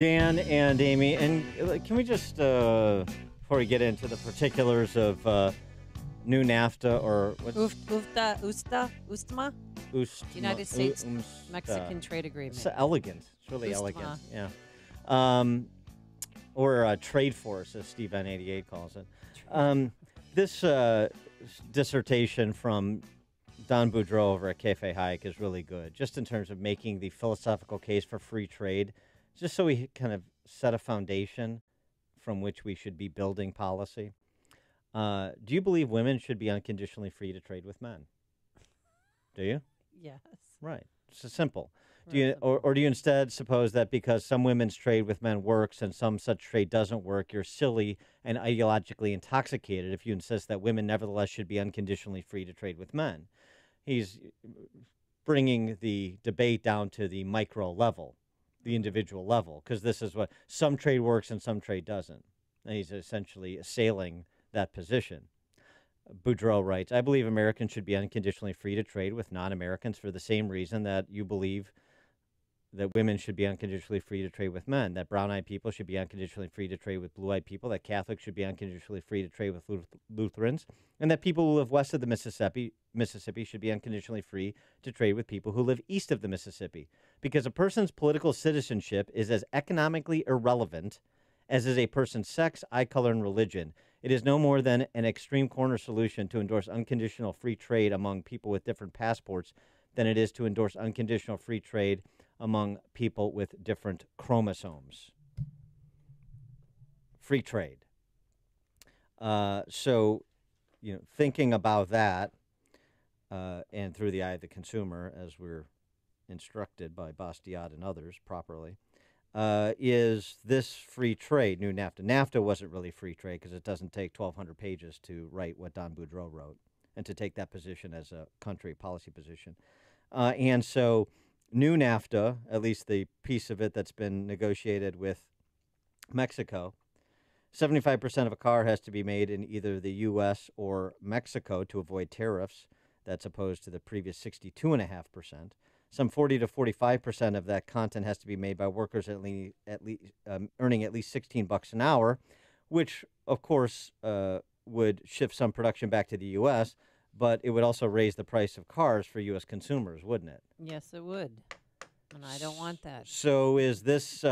Dan and Amy, and can we just, before we get into the particulars of new NAFTA or what's USTMA? USTMA, United States Mexican Trade Agreement. It's elegant. It's really USTMA. elegant. Yeah. Or Trade Force, as Steve N88 calls it. This dissertation from Don Boudreau over at Cafe Hayek is really good, just in terms of making the philosophical case for free trade, just so we kind of set a foundation from which we should be building policy. Do you believe women should be unconditionally free to trade with men? Do you? Yes. Right. It's so simple. Or do you instead suppose that because some women's trade with men works and some such trade doesn't work, you're silly and ideologically intoxicated if you insist that women nevertheless should be unconditionally free to trade with men? He's bringing the debate down to the micro level, the individual level, because this is what some trade works and some trade doesn't. And he's essentially assailing that position. Boudreau writes, I believe Americans should be unconditionally free to trade with non-Americans for the same reason that you believe that women should be unconditionally free to trade with men, that brown-eyed people should be unconditionally free to trade with blue-eyed people, that Catholics should be unconditionally free to trade with Lutherans, and that people who live west of the Mississippi should be unconditionally free to trade with people who live east of the Mississippi. Because a person's political citizenship is as economically irrelevant as is a person's sex, eye color, and religion. It is no more than an extreme corner solution to endorse unconditional free trade among people with different passports than it is to endorse unconditional free trade among people with different chromosomes. Free trade. So, thinking about that, and through the eye of the consumer, as we're instructed by Bastiat and others properly, is this free trade, new NAFTA. NAFTA wasn't really free trade because it doesn't take 1,200 pages to write what Don Boudreau wrote and to take that position as a country policy position. And so new NAFTA, at least the piece of it that's been negotiated with Mexico, 75% of a car has to be made in either the U.S. or Mexico to avoid tariffs. That's opposed to the previous 62.5%. Some 40 to 45% of that content has to be made by workers earning at least $16 an hour, which, of course, would shift some production back to the U.S., but it would also raise the price of cars for U.S. consumers, wouldn't it? Yes, it would. And I don't want that. So is this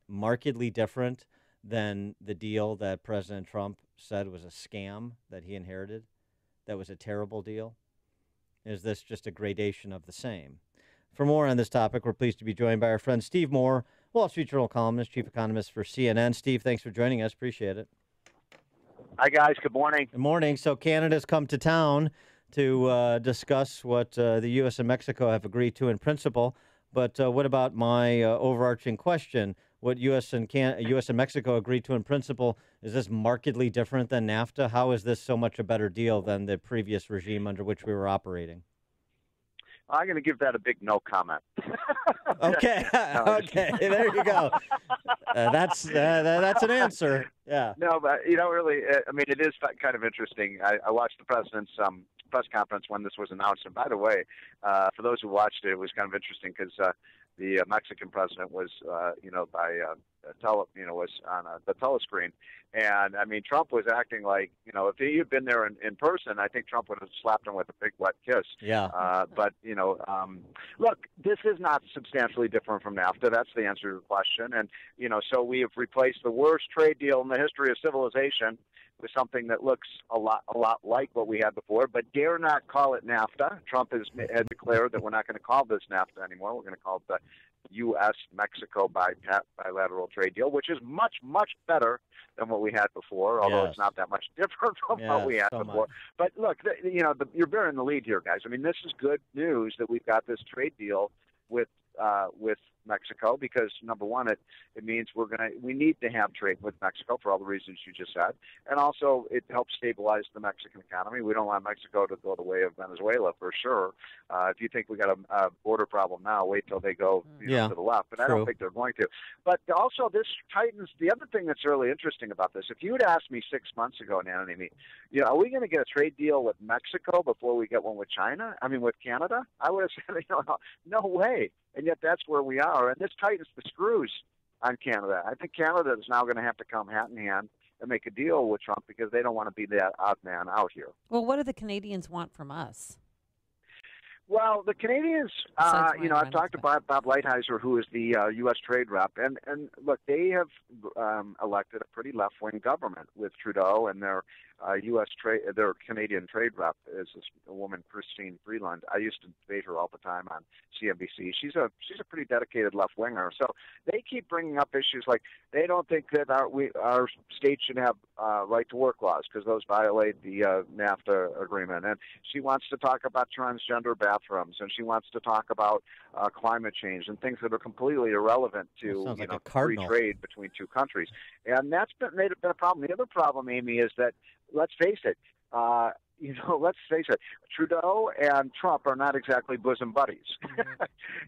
markedly different than the deal that President Trump said was a scam that he inherited, that was a terrible deal? Is this just a gradation of the same? For more on this topic, we're pleased to be joined by our friend Steve Moore, Wall Street Journal columnist, chief economist for CNN. Steve, thanks for joining us. Appreciate it. Hi, guys. Good morning. Good morning. So Canada's come to town to discuss what the U.S. and Mexico have agreed to in principle. But what about my overarching question? What U.S. and Mexico agreed to in principle, is this markedly different than NAFTA? How is this so much a better deal than the previous regime under which we were operating? I'm going to give that a big no comment. Okay. Okay. There you go. That's an answer. Yeah. No, but really, I mean, it is kind of interesting. I watched the president's press conference when this was announced, and by the way, for those who watched it, it was kind of interesting because the Mexican president was, was on the telescreen, and I mean, Trump was acting like, if he had been there in person, I think Trump would have slapped him with a big wet kiss. Yeah. But look, this is not substantially different from NAFTA. That's the answer to the question, and so we have replaced the worst trade deal in the history of civilization with something that looks a lot like what we had before, but dare not call it NAFTA. Trump has declared that we're not going to call this NAFTA anymore. We're going to call it the U.S.-Mexico bilateral trade deal, which is much, much better than what we had before, although It's not that much different from what we had before. But look, you're bearing the lead here, guys. I mean, this is good news that we've got this trade deal with Mexico, because number one, it means we need to have trade with Mexico for all the reasons you just said, and also it helps stabilize the Mexican economy. We don't want Mexico to go the way of Venezuela for sure. If you think we got a border problem now, wait till they go to the left, but I don't think they're going to. But also this tightens the other thing that's really interesting about this. If you had asked me 6 months ago, Nan and Amy, are we going to get a trade deal with Mexico before we get one with China? I mean, with Canada? I would have said, no way. And yet that's where we are. And this tightens the screws on Canada. I think Canada is now going to have to come hat in hand and make a deal with Trump because they don't want to be that odd man out here. Well, what do the Canadians want from us? Well, the Canadians, I've talked to Bob Lighthizer, who is the U.S. trade rep, and look, they have elected a pretty left-wing government with Trudeau, and their their Canadian trade rep is a woman, Christine Freeland. I used to debate her all the time on CNBC. She's a pretty dedicated left-winger. So they keep bringing up issues like they don't think that our state should have right-to-work laws because those violate the NAFTA agreement, and she wants to talk about transgender bathrooms, and she wants to talk about climate change and things that are completely irrelevant to free trade between two countries. And that's been a problem. The other problem, Amy, is that let's face it. Trudeau and Trump are not exactly bosom buddies,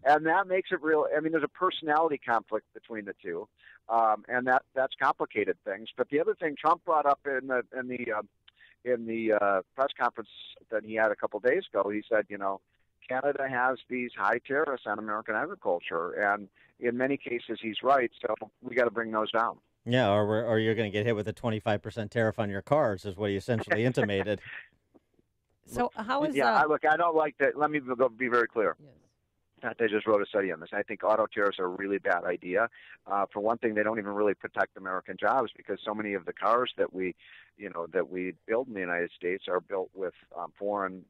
and that makes it real. I mean, there's a personality conflict between the two, and that's complicated things. But the other thing Trump brought up in the press conference that he had a couple days ago, he said, Canada has these high tariffs on American agriculture, and in many cases he's right. So we got to bring those down. Yeah, or you're going to get hit with a 25% tariff on your cars, is what he essentially intimated. So how is look, I don't like that. Let me be very clear. Yes. They just wrote a study on this. I think auto tariffs are a really bad idea. For one thing, they don't even really protect American jobs because so many of the cars that we build in the United States are built with foreign,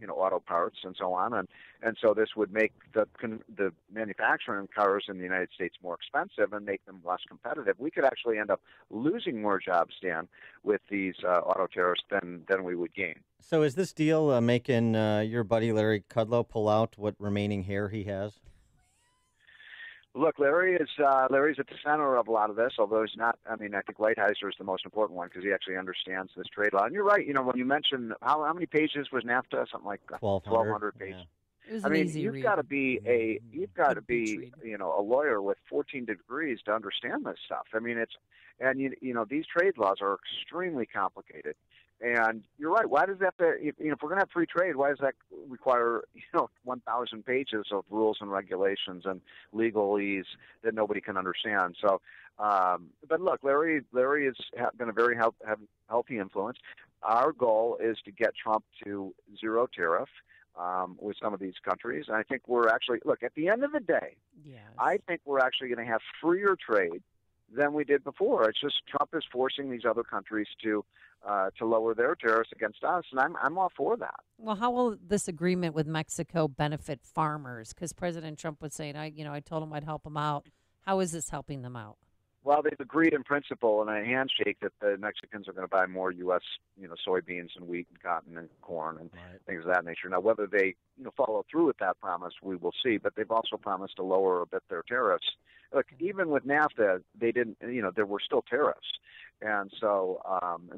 auto parts and so on, and so this would make the manufacturing cars in the United States more expensive and make them less competitive. We could actually end up losing more jobs, Dan, with these auto tariffs than we would gain. So is this deal making your buddy Larry Kudlow pull out what remaining hair he has? Look, Larry's at the center of a lot of this, although he's not. I mean, I think Lighthizer is the most important one because he actually understands this trade law. And you're right. When you mentioned how many pages was NAFTA, something like 1,200 pages. Yeah. I mean, you've got to be a lawyer with 14 degrees to understand this stuff. I mean, these trade laws are extremely complicated. And you're right. Why does that? If we're going to have free trade, why does that require 1,000 pages of rules and regulations and legalese that nobody can understand? So, but look, Larry has been a very healthy influence. Our goal is to get Trump to zero tariff with some of these countries. And I think we're actually at the end of the day. Yes. I think we're actually going to have freer trade than we did before. It's just Trump is forcing these other countries to lower their tariffs against us, and I'm all for that. Well, how will this agreement with Mexico benefit farmers? Because President Trump was saying, I told him I'd help them out. How is this helping them out? Well, they've agreed in principle in a handshake that the Mexicans are going to buy more U.S. soybeans and wheat and cotton and corn and things of that nature. Now, whether they follow through with that promise, we will see. But they've also promised to lower a bit their tariffs. Look, even with NAFTA, they didn't. There were still tariffs, and so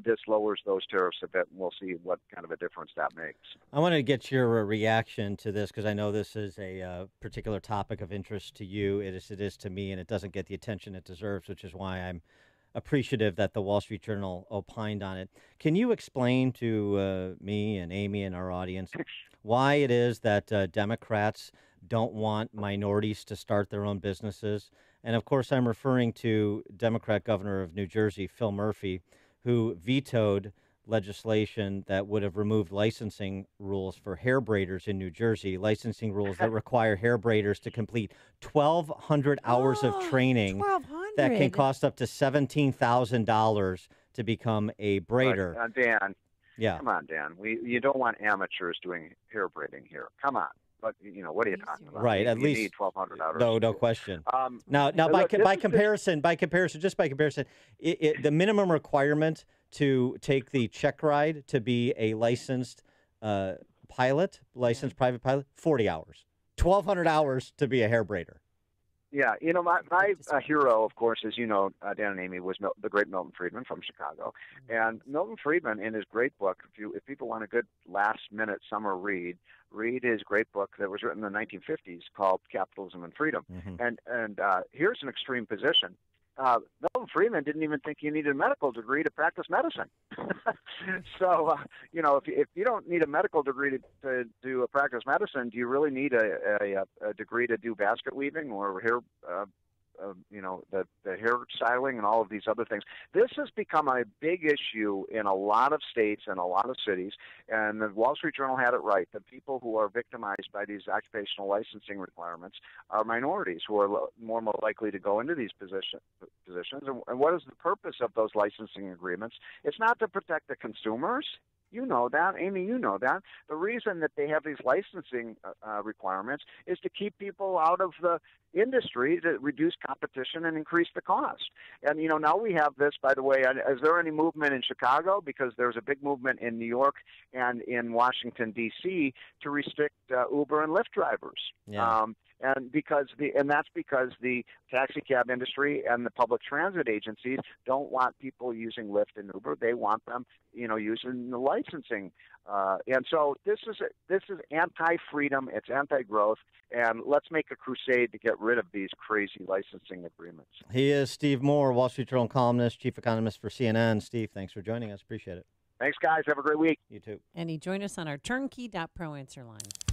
this lowers those tariffs a bit, and we'll see what kind of a difference that makes. I wanted to get your reaction to this because I know this is a particular topic of interest to you. It is to me, and it doesn't get the attention it deserves, which is why I'm appreciative that the Wall Street Journal opined on it. Can you explain to me and Amy and our audience why it is that Democrats don't want minorities to start their own businesses? And, of course, I'm referring to Democrat governor of New Jersey, Phil Murphy, who vetoed legislation that would have removed licensing rules for hair braiders in New Jersey, licensing rules that require hair braiders to complete 1,200 hours of training that can cost up to $17,000 to become a braider. Dan, yeah. Come on, Dan. You don't want amateurs doing hair braiding here. Come on. But what are you talking about? Right, at least need 1,200 hours. No question. Now, by comparison, the minimum requirement to take the check ride to be a licensed private pilot, 40 hours, 1,200 hours to be a hair braider. Yeah, my hero, of course, as Dan and Amy, was the great Milton Friedman from Chicago. And Milton Friedman, in his great book, if people want a good last-minute summer read his great book that was written in the 1950s called Capitalism and Freedom. Mm-hmm. And here's an extreme position. Milton Friedman didn't even think you needed a medical degree to practice medicine. So, if you don't need a medical degree to practice medicine, do you really need a degree to do basket weaving or hair the hairstyling and all of these other things. This has become a big issue in a lot of states and a lot of cities, and the Wall Street Journal had it right. The people who are victimized by these occupational licensing requirements are minorities who are more likely to go into these positions. And what is the purpose of those licensing agreements? It's not to protect the consumers. You know that, Amy, you know that. The reason that they have these licensing requirements is to keep people out of the industry, to reduce competition and increase the cost. And, now we have this, by the way, is there any movement in Chicago? Because there's a big movement in New York and in Washington, D.C. to restrict Uber and Lyft drivers. Yeah. And that's because the taxi cab industry and the public transit agencies don't want people using Lyft and Uber. They want them, using the licensing. And so this is anti-freedom. It's anti-growth. And let's make a crusade to get rid of these crazy licensing agreements. He is Steve Moore, Wall Street Journal columnist, chief economist for CNN. Steve, thanks for joining us. Appreciate it. Thanks, guys. Have a great week. You too. And he joined us on our turnkey.pro answer line.